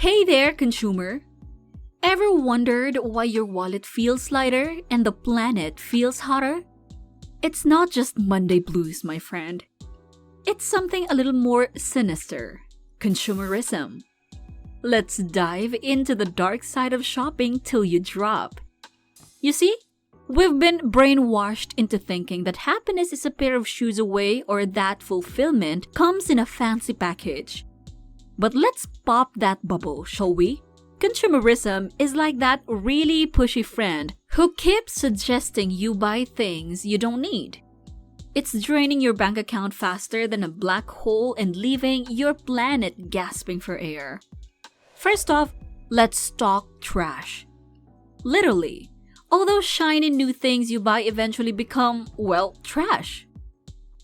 Hey there, consumer! Ever wondered why your wallet feels lighter and the planet feels hotter? It's not just Monday blues, my friend. It's something a little more sinister: consumerism. Let's dive into the dark side of shopping till you drop. You see, we've been brainwashed into thinking that happiness is a pair of shoes away or that fulfillment comes in a fancy package. But let's pop that bubble, shall we? Consumerism is like that really pushy friend who keeps suggesting you buy things you don't need. It's draining your bank account faster than a black hole and leaving your planet gasping for air. First off, let's talk trash. Literally, all those shiny new things you buy eventually become, well, trash.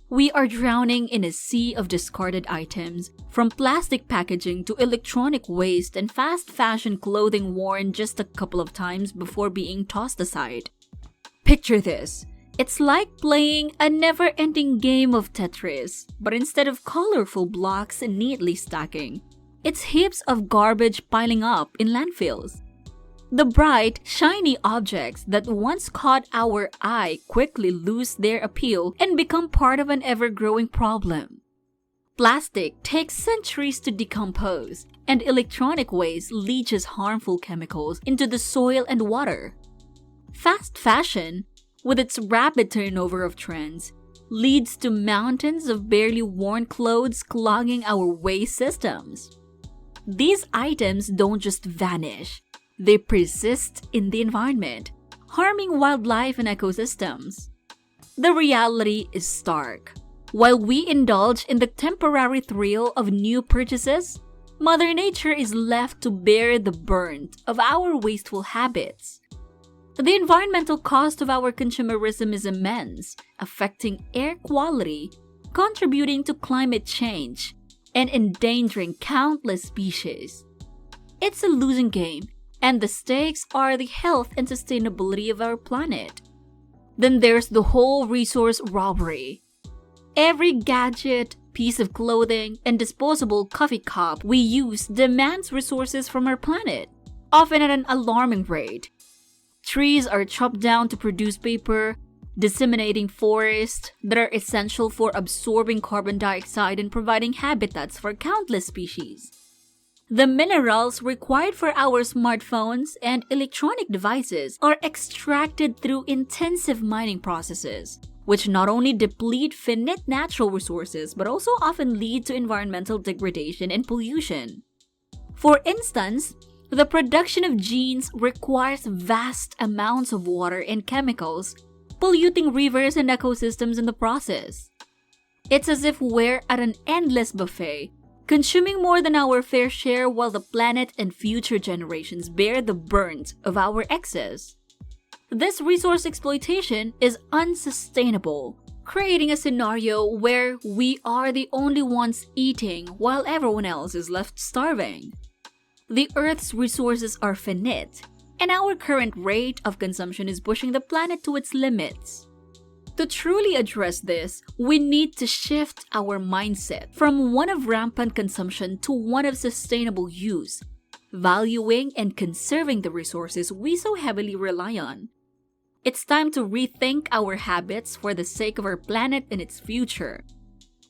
We are drowning in a sea of discarded items, from plastic packaging to electronic waste and fast fashion clothing worn just a couple of times before being tossed aside. Picture this. It's like playing a never-ending game of Tetris, but instead of colorful blocks neatly stacking, it's heaps of garbage piling up in landfills. The bright, shiny objects that once caught our eye quickly lose their appeal and become part of an ever-growing problem. Plastic takes centuries to decompose, and electronic waste leaches harmful chemicals into the soil and water. Fast fashion, with its rapid turnover of trends, leads to mountains of barely worn clothes clogging our waste systems. These items don't just vanish. They persist in the environment, harming wildlife and ecosystems. The reality is stark. While we indulge in the temporary thrill of new purchases, Mother Nature is left to bear the brunt of our wasteful habits. The environmental cost of our consumerism is immense, affecting air quality, contributing to climate change, and endangering countless species. It's a losing game, and the stakes are the health and sustainability of our planet. Then there's the whole resource robbery. Every gadget, piece of clothing, and disposable coffee cup we use demands resources from our planet, often at an alarming rate. Trees are chopped down to produce paper, disseminating forests that are essential for absorbing carbon dioxide and providing habitats for countless species. The minerals required for our smartphones and electronic devices are extracted through intensive mining processes, which not only deplete finite natural resources but also often lead to environmental degradation and pollution. For instance, the production of jeans requires vast amounts of water and chemicals, polluting rivers and ecosystems in the process. It's as if we're at an endless buffet, consuming more than our fair share while the planet and future generations bear the brunt of our excess. This resource exploitation is unsustainable, creating a scenario where we are the only ones eating while everyone else is left starving. The Earth's resources are finite, and our current rate of consumption is pushing the planet to its limits. To truly address this, we need to shift our mindset from one of rampant consumption to one of sustainable use, valuing and conserving the resources we so heavily rely on. It's time to rethink our habits for the sake of our planet and its future.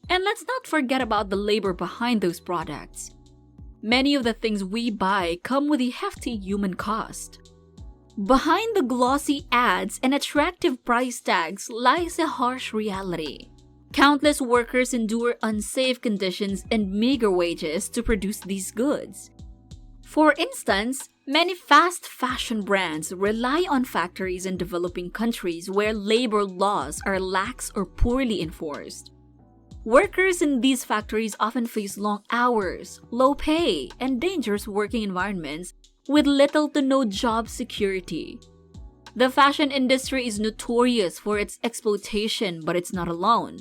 And let's not forget about the labor behind those products. Many of the things we buy come with a hefty human cost. Behind the glossy ads and attractive price tags lies a harsh reality. Countless workers endure unsafe conditions and meager wages to produce these goods. For instance, many fast fashion brands rely on factories in developing countries where labor laws are lax or poorly enforced. Workers in these factories often face long hours, low pay, and dangerous working environments with little to no job security. The fashion industry is notorious for its exploitation, but it's not alone.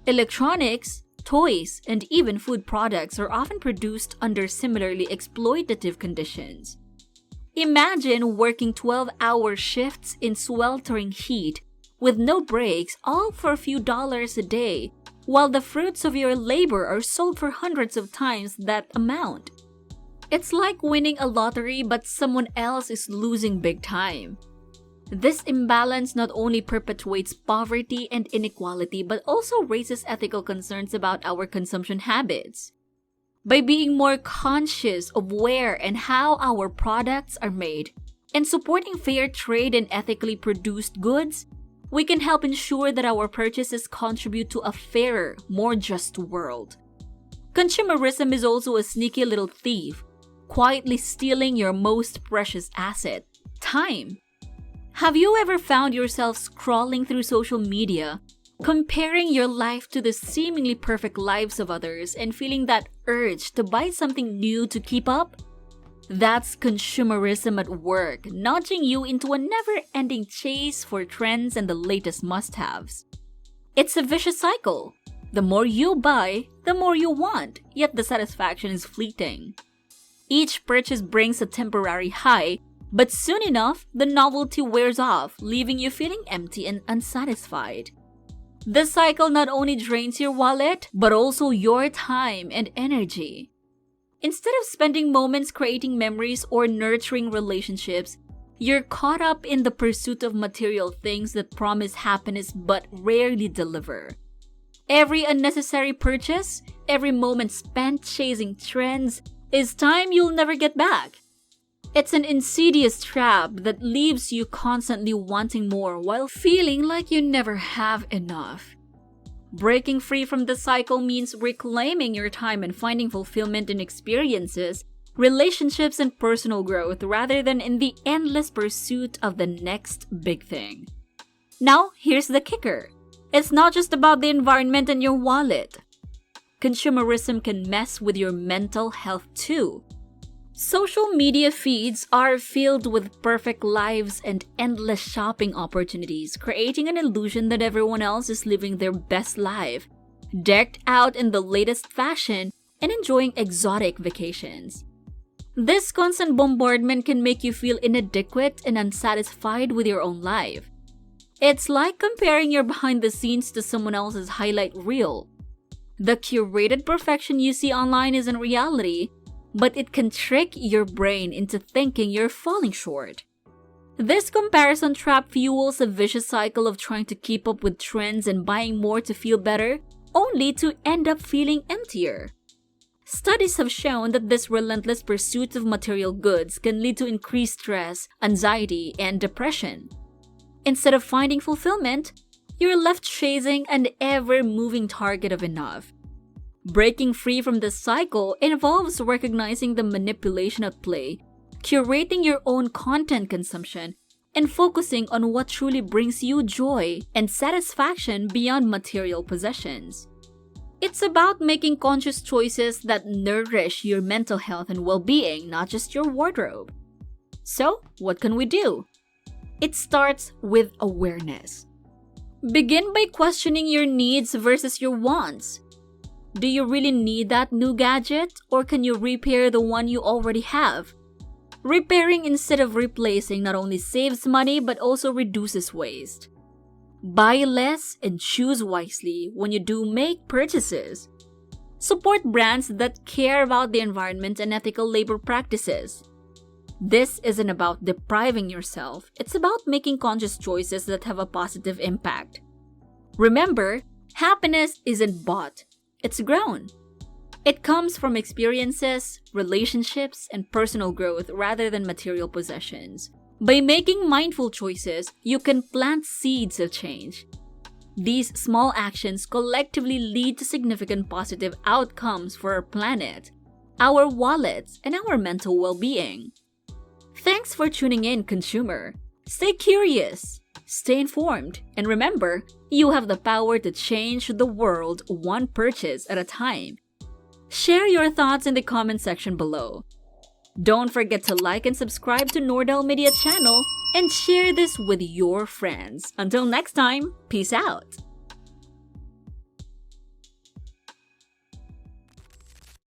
Electronics, toys, and even food products are often produced under similarly exploitative conditions. Imagine working 12-hour shifts in sweltering heat with no breaks, all for a few dollars a day, while the fruits of your labor are sold for hundreds of times that amount. It's like winning a lottery but someone else is losing big time. This imbalance not only perpetuates poverty and inequality but also raises ethical concerns about our consumption habits. By being more conscious of where and how our products are made and supporting fair trade and ethically produced goods, we can help ensure that our purchases contribute to a fairer, more just world. Consumerism is also a sneaky little thief, quietly stealing your most precious asset, time. Have you ever found yourself scrolling through social media, comparing your life to the seemingly perfect lives of others and feeling that urge to buy something new to keep up? That's consumerism at work, nudging you into a never-ending chase for trends and the latest must-haves. It's a vicious cycle. The more you buy, the more you want, yet the satisfaction is fleeting. Each purchase brings a temporary high, but soon enough, the novelty wears off, leaving you feeling empty and unsatisfied. This cycle not only drains your wallet, but also your time and energy. Instead of spending moments creating memories or nurturing relationships, you're caught up in the pursuit of material things that promise happiness but rarely deliver. Every unnecessary purchase, every moment spent chasing trends, is time you'll never get back. It's an insidious trap that leaves you constantly wanting more while feeling like you never have enough. Breaking free from the cycle means reclaiming your time and finding fulfillment in experiences, relationships, and personal growth rather than in the endless pursuit of the next big thing. Now, here's the kicker. It's not just about the environment and your wallet. Consumerism can mess with your mental health too. Social media feeds are filled with perfect lives and endless shopping opportunities, creating an illusion that everyone else is living their best life, decked out in the latest fashion and enjoying exotic vacations. This constant bombardment can make you feel inadequate and unsatisfied with your own life. It's like comparing your behind the scenes to someone else's highlight reel. The curated perfection you see online isn't reality, but it can trick your brain into thinking you're falling short. This comparison trap fuels a vicious cycle of trying to keep up with trends and buying more to feel better, only to end up feeling emptier. Studies have shown that this relentless pursuit of material goods can lead to increased stress, anxiety, and depression. Instead of finding fulfillment, you're left chasing an ever-moving target of enough. Breaking free from this cycle involves recognizing the manipulation at play, curating your own content consumption, and focusing on what truly brings you joy and satisfaction beyond material possessions. It's about making conscious choices that nourish your mental health and well-being, not just your wardrobe. So, what can we do? It starts with awareness. Begin by questioning your needs versus your wants. Do you really need that new gadget, or can you repair the one you already have? Repairing instead of replacing not only saves money but also reduces waste. Buy less and choose wisely when you do make purchases. Support brands that care about the environment and ethical labor practices. This isn't about depriving yourself, it's about making conscious choices that have a positive impact. Remember, happiness isn't bought, it's grown. It comes from experiences, relationships, and personal growth rather than material possessions. By making mindful choices, you can plant seeds of change. These small actions collectively lead to significant positive outcomes for our planet, our wallets, and our mental well-being. Thanks for tuning in, consumer. Stay curious, stay informed, and remember, you have the power to change the world one purchase at a time. Share your thoughts in the comment section below. Don't forget to like and subscribe to Nordel Media channel and share this with your friends. Until next time, peace out!